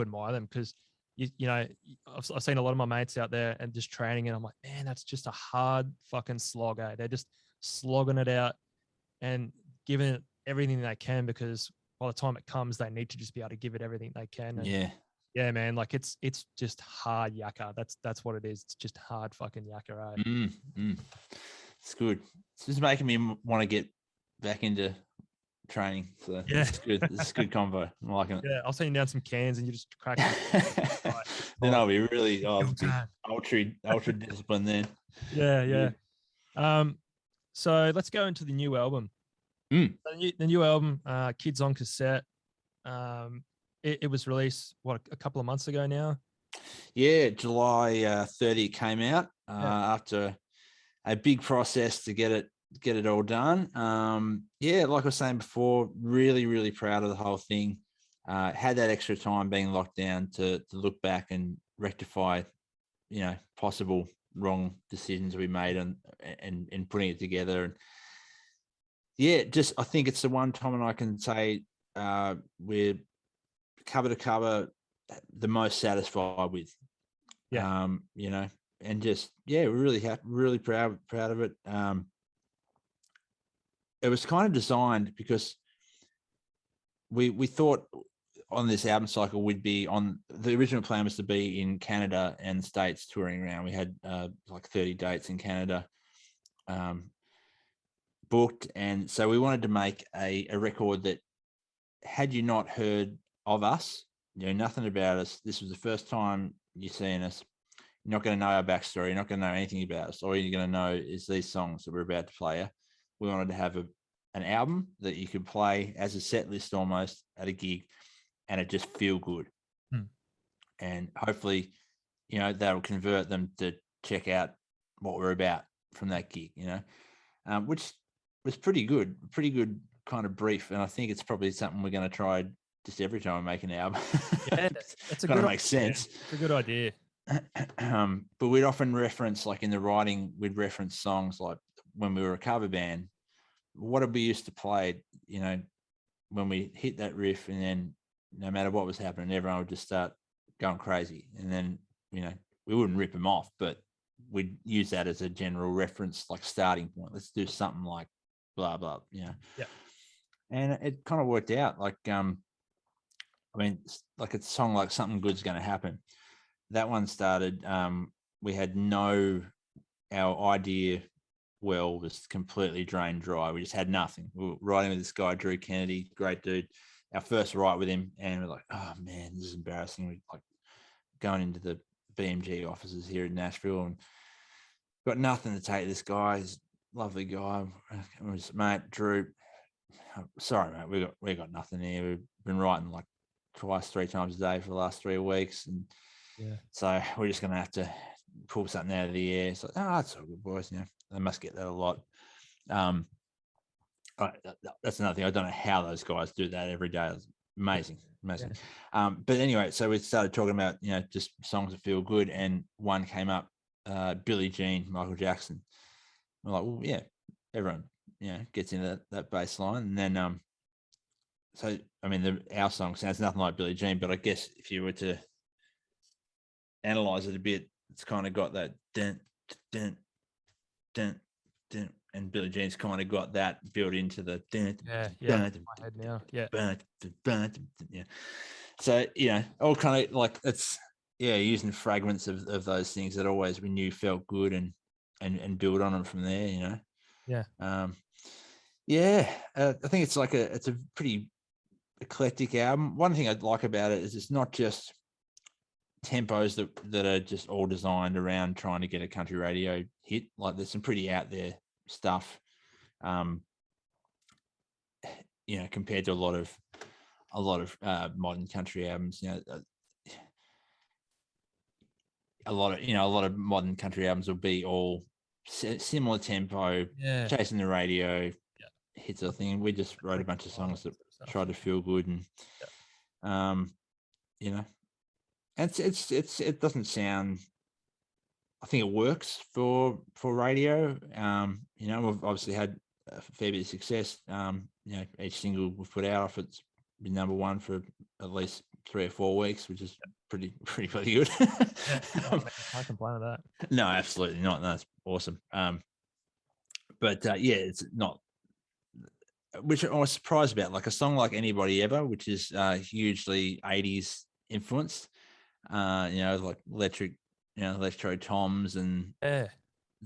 admire them because I've seen a lot of my mates out there and just training, and I'm like, man, that's just a hard fucking slog. They're just slogging it out and giving it everything they can, because by the time it comes, they need to just be able to give it everything they can. And yeah, man, like it's just hard yakka. That's what it is. It's just hard fucking yakka. It's good. It's just making me want to get back into training. So yeah, it's good. It's a good combo. I'm liking it. Yeah, I'll send you down some cans and you just crack them. Then I'll be really ultra disciplined then. Yeah. So let's go into the new album. The new album, Kids on Cassette. It was released a couple of months ago now. Yeah, July 30 came out after a big process to get it all done. Like I was saying before, really, really proud of the whole thing. Had that extra time being locked down to look back and rectify, possible wrong decisions we made and putting it together. And I think it's the one time and I can say we're cover to cover the most satisfied with. And just we're really happy, really proud of it. It was kind of designed because we thought on this album cycle we'd be on. The original plan was to be in Canada and States touring around. We had like 30 dates in Canada booked, and so we wanted to make a record that, had you not heard of us, nothing about us, this was the first time you're seeing us, you're not going to know our backstory, you're not going to know anything about us. All you're going to know is these songs that we're about to play you. We wanted to have an album that you could play as a set list almost at a gig, and it just feel good. And hopefully, that'll convert them to check out what we're about from that gig, which was pretty good kind of brief. And I think it's probably something we're going to try just every time we make an album. Yeah, that's kind of makes sense. It's a good idea. But we'd often reference, like in the writing, we'd reference songs like when we were a cover band, what did we used to play, when we hit that riff, and then no matter what was happening, everyone would just start going crazy. And then, we wouldn't rip them off, but we'd use that as a general reference, like starting point. Let's do something like blah, blah, Yeah. And it kind of worked out. Like, like a song like Something Good's Gonna Happen. That one started, we had our idea well was completely drained dry. We just had nothing. We were writing with this guy, Drew Kennedy, great dude. Our first write with him, and we're like, oh man, this is embarrassing. We like going into the BMG offices here in Nashville and got nothing to take this guy. He's a lovely guy. I was, mate, Drew, sorry, mate, we got nothing here. We've been writing like twice, 3 times a day for the last 3 weeks, and so we're just gonna have to pull something out of the air. So, that's all good, boys. They must get that a lot. That's another thing. I don't know how those guys do that every day. It's amazing. But anyway, so we started talking about, just songs that feel good, and one came up, Billie Jean, Michael Jackson. We're like, well, yeah, everyone, gets into that bass line. And then, so, I mean, our song sounds nothing like Billie Jean, but I guess if you were to analyze it a bit, it's kind of got that dun, dun, dun, dun, and Billie Jean's kind of got that built into the dun, my head now. So all kind of like it's using fragments of those things that always we knew felt good and build on them from there. I think it's like it's a pretty eclectic album. One thing I'd like about it is it's not just tempos that are just all designed around trying to get a country radio hit. Like there's some pretty out there stuff, compared to a lot of modern country albums. A lot of modern country albums will be all similar tempo, chasing the radio hits. I think we just wrote a bunch of songs that tried to feel good, and and it doesn't sound. I think it works for radio. We've obviously had a fair bit of success. Each single we've put out, it's been number 1 for at least 3 or 4 weeks, which is pretty bloody good. Yeah, oh, man, can't complain with that. No, absolutely not. No, that's awesome. But yeah, it's not, which I was surprised about. Like a song like Anybody Ever, which is hugely 80s influenced. Like Electro Toms and Yeah,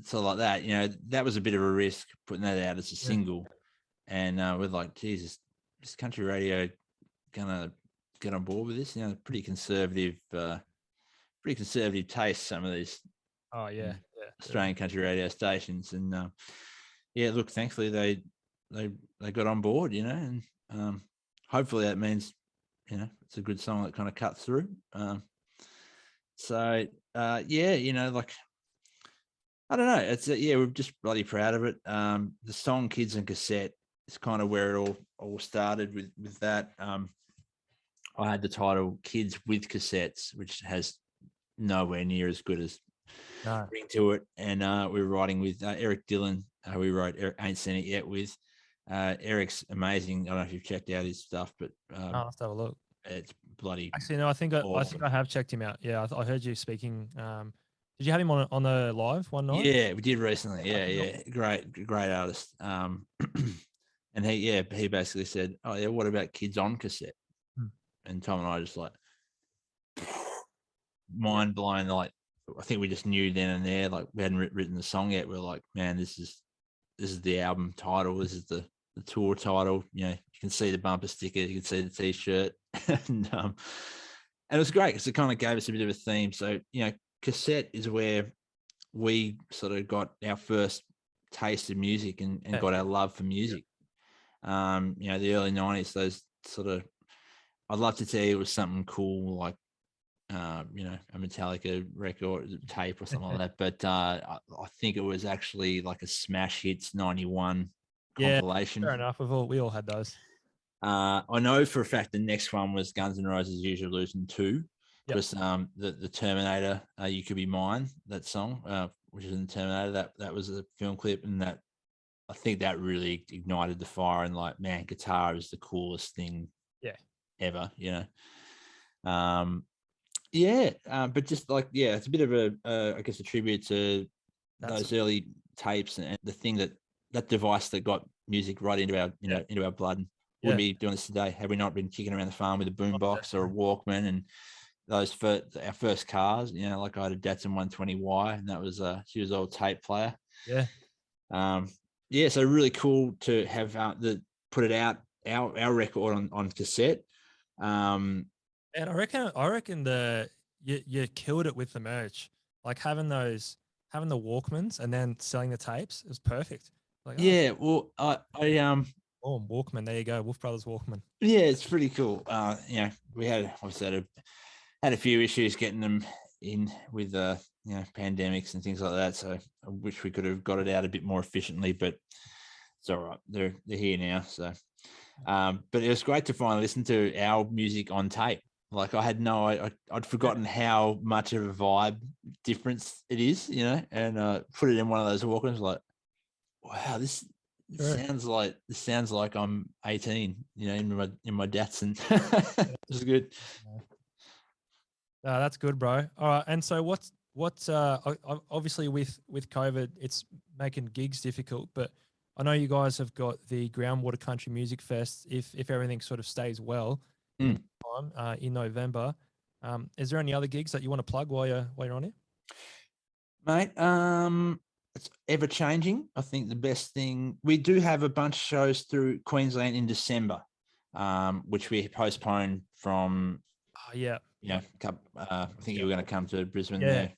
so like that. That was a bit of a risk putting that out as a yeah. single. And we're like, Jesus, is country radio gonna get on board with this? Pretty conservative taste. Some of these Oh yeah, Australian country radio stations, and look, thankfully they got on board, and hopefully that means it's a good song that kind of cut through. Like I don't know, it's we're just bloody proud of it. The song Kids and Cassette is kind of where it all started with that. I had the title Kids with Cassettes, which has nowhere near as good as Ring to It. And we were writing with Eric Dillon, who we wrote Ain't Seen It Yet with. Eric's amazing. I don't know if you've checked out his stuff, but I'll have to have a look. It's bloody Actually, no, I think awesome. I have checked him out. Yeah, I heard you speaking. Did you have him on the live one night? Yeah, we did recently. Yeah. Great artist. And he basically said, "Oh yeah, what about Kids on Cassette?" And Tom and I just like mind blown. Like I think we just knew then and there. Like we hadn't written the song yet. We're like, man, this is the album title. This is the tour title. You can see the bumper sticker. You can see the T-shirt, and it was great because it kind of gave us a bit of a theme. So cassette is where we sort of got our first taste of music and got our love for music. The early 90s, those sort of, I'd love to tell you it was something cool like a Metallica record tape or something like that, but I think it was actually like a Smash Hits 91 compilation. Fair enough. We all had those. I know for a fact the next one was Guns N' Roses' Use Your Illusion 2, because the Terminator, You Could Be Mine, that song, which is in Terminator, that was a film clip, and that I think that really ignited the fire, and like, man, guitar is the coolest thing ever, but just like, it's a bit of a I guess a tribute to those early tapes and the thing that device that got music right into our into our blood. And wouldn't be doing this today had we not been kicking around the farm with a boombox or a Walkman, and those our first cars, like I had a Datsun 120Y, and that was she was old tape player. So really cool to have put it out, our record on cassette. And I reckon you killed it with the merch, like having the Walkmans and then selling the tapes. It was perfect. Like, well, I Walkman. There you go, Wolfe Brothers Walkman. Yeah, it's pretty cool. We had obviously had a few issues getting them in with pandemics and things like that. So I wish we could have got it out a bit more efficiently, but it's all right. They're here now. So, but it was great to finally listen to our music on tape. Like I had I'd forgotten how much of a vibe difference it is, and put it in one of those Walkmans. Like, wow, this sounds like I'm 18, in my Datsun. This is good. That's good, bro. All right, and so what's obviously with COVID, it's making gigs difficult, but I know you guys have got the Groundwater Country Music Fest. If everything sort of stays well in November, is there any other gigs that you want to plug while you're on here, mate? It's ever changing. I think the best thing, we do have a bunch of shows through Queensland in December, which we postponed from. I think you were going to come to Brisbane there.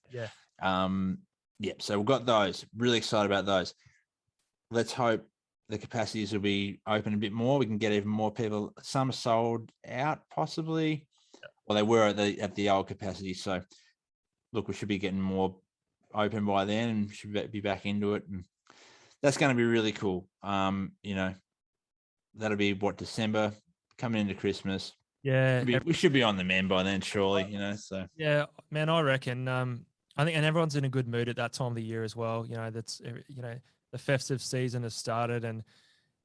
So we've got those. Really excited about those. Let's hope the capacities will be open a bit more. We can get even more people. Some sold out, possibly. Well, they were at the old capacity. So, look, we should be getting more open by then, and should be back into it. And that's going to be really cool. That'll be December, coming into Christmas. We should be on the mend by then, surely. So man, I reckon. I think, and everyone's in a good mood at that time of the year as well. That's the festive season has started, and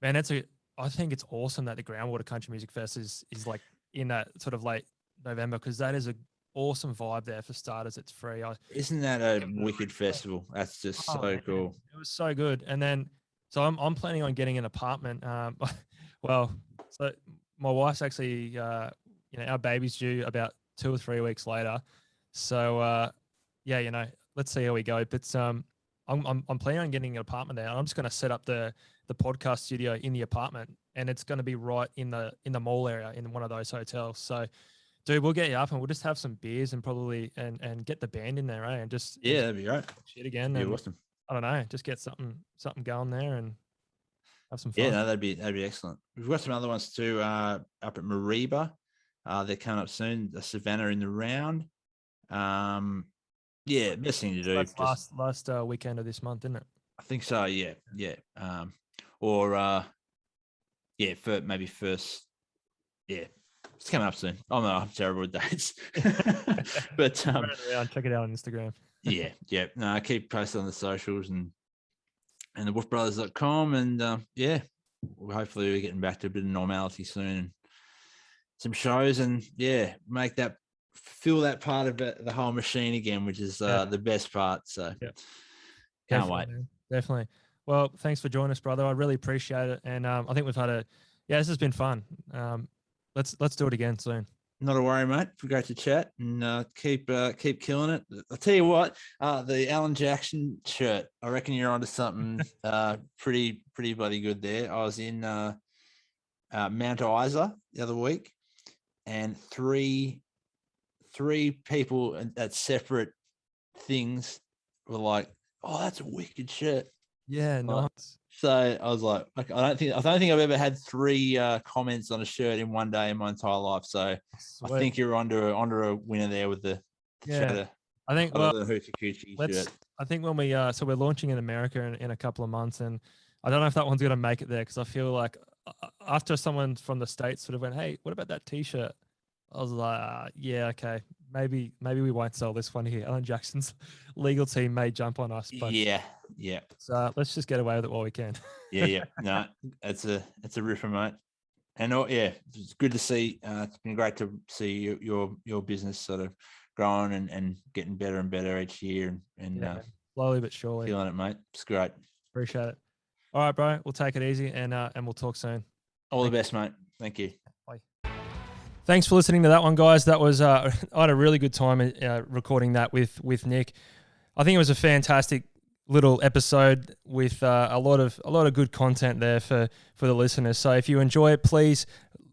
man, I think it's awesome that the Groundwater Country Music Fest is like in that sort of like November, because that is a awesome vibe there. For starters, it's free. Isn't that a wicked festival? That's just so man, cool. it was so good. And then, so I'm planning on getting an apartment. Well, so my wife's actually, our baby's due about 2 or 3 weeks later. So, yeah, let's see how we go. But I'm planning on getting an apartment there. I'm just going to set up the podcast studio in the apartment, and it's going to be right in the mall area in one of those hotels. So, dude, we'll get you up and we'll just have some beers and probably and get the band in there, and just that'd be right. Shit again. Be and, awesome. I don't know, just get something going there and have some fun. Yeah, no, that'd be excellent. We've got some other ones too. Up at Mariba, they're coming up soon. The Savannah in the round. Yeah, best thing to do. That's last weekend of this month, isn't it? I think so. Yeah. For maybe first. Yeah, it's coming up soon. Oh no, I'm terrible with dates. But check it out on Instagram. yeah. No, I keep posting on the socials and the wolfebrothers.com, and hopefully we're getting back to a bit of normality soon, and some shows, and fill that part of it, the whole machine again, which is the best part. So can't wait. Man. Definitely. Well, thanks for joining us, brother. I really appreciate it, and I think we've had this has been fun. Let's do it again soon. Not a worry, mate. Great to chat, and keep killing it. I'll tell you what, the Alan Jackson shirt, I reckon you're onto something pretty bloody good there. I was in Mount Isa the other week, and three people at separate things were like, "Oh, that's a wicked shirt." Yeah, nice. So I was like, okay, I don't think I've ever had 3 comments on a shirt in one day in my entire life. So sweet. I think you're onto a winner there with the chatter. I think the Hoochie Coochie shirt. I think when we're launching in America in a couple of months, and I don't know if that one's going to make it there, because I feel like after someone from the States sort of went, "Hey, what about that T-shirt?" I was like, yeah, okay, maybe we won't sell this one here. Alan Jackson's legal team may jump on us, but yeah. So let's just get away with it while we can. yeah. No, it's a ripper, mate. And it's good to see. It's been great to see your business sort of growing and getting better and better each year, and slowly but surely. Feeling it, mate. It's great. Appreciate it. All right, bro. We'll take it easy, and we'll talk soon. All the best, mate. Thank you. Bye. Thanks for listening to that one, guys. That was I had a really good time recording that with Nick. I think it was a fantastic little episode with a lot of good content there for the listeners. So if you enjoy it, please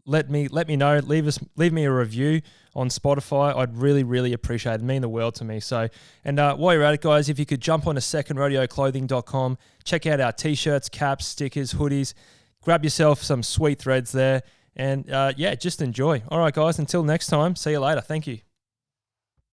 let me know. Leave me a review on Spotify. I'd really appreciate it. It'd mean the world to me. So, and while you're at it, guys, if you could jump on to secondrodeoclothing.com, check out our t-shirts, caps, stickers, hoodies. Grab yourself some sweet threads there. And just enjoy. All right, guys, until next time, see you later. Thank you.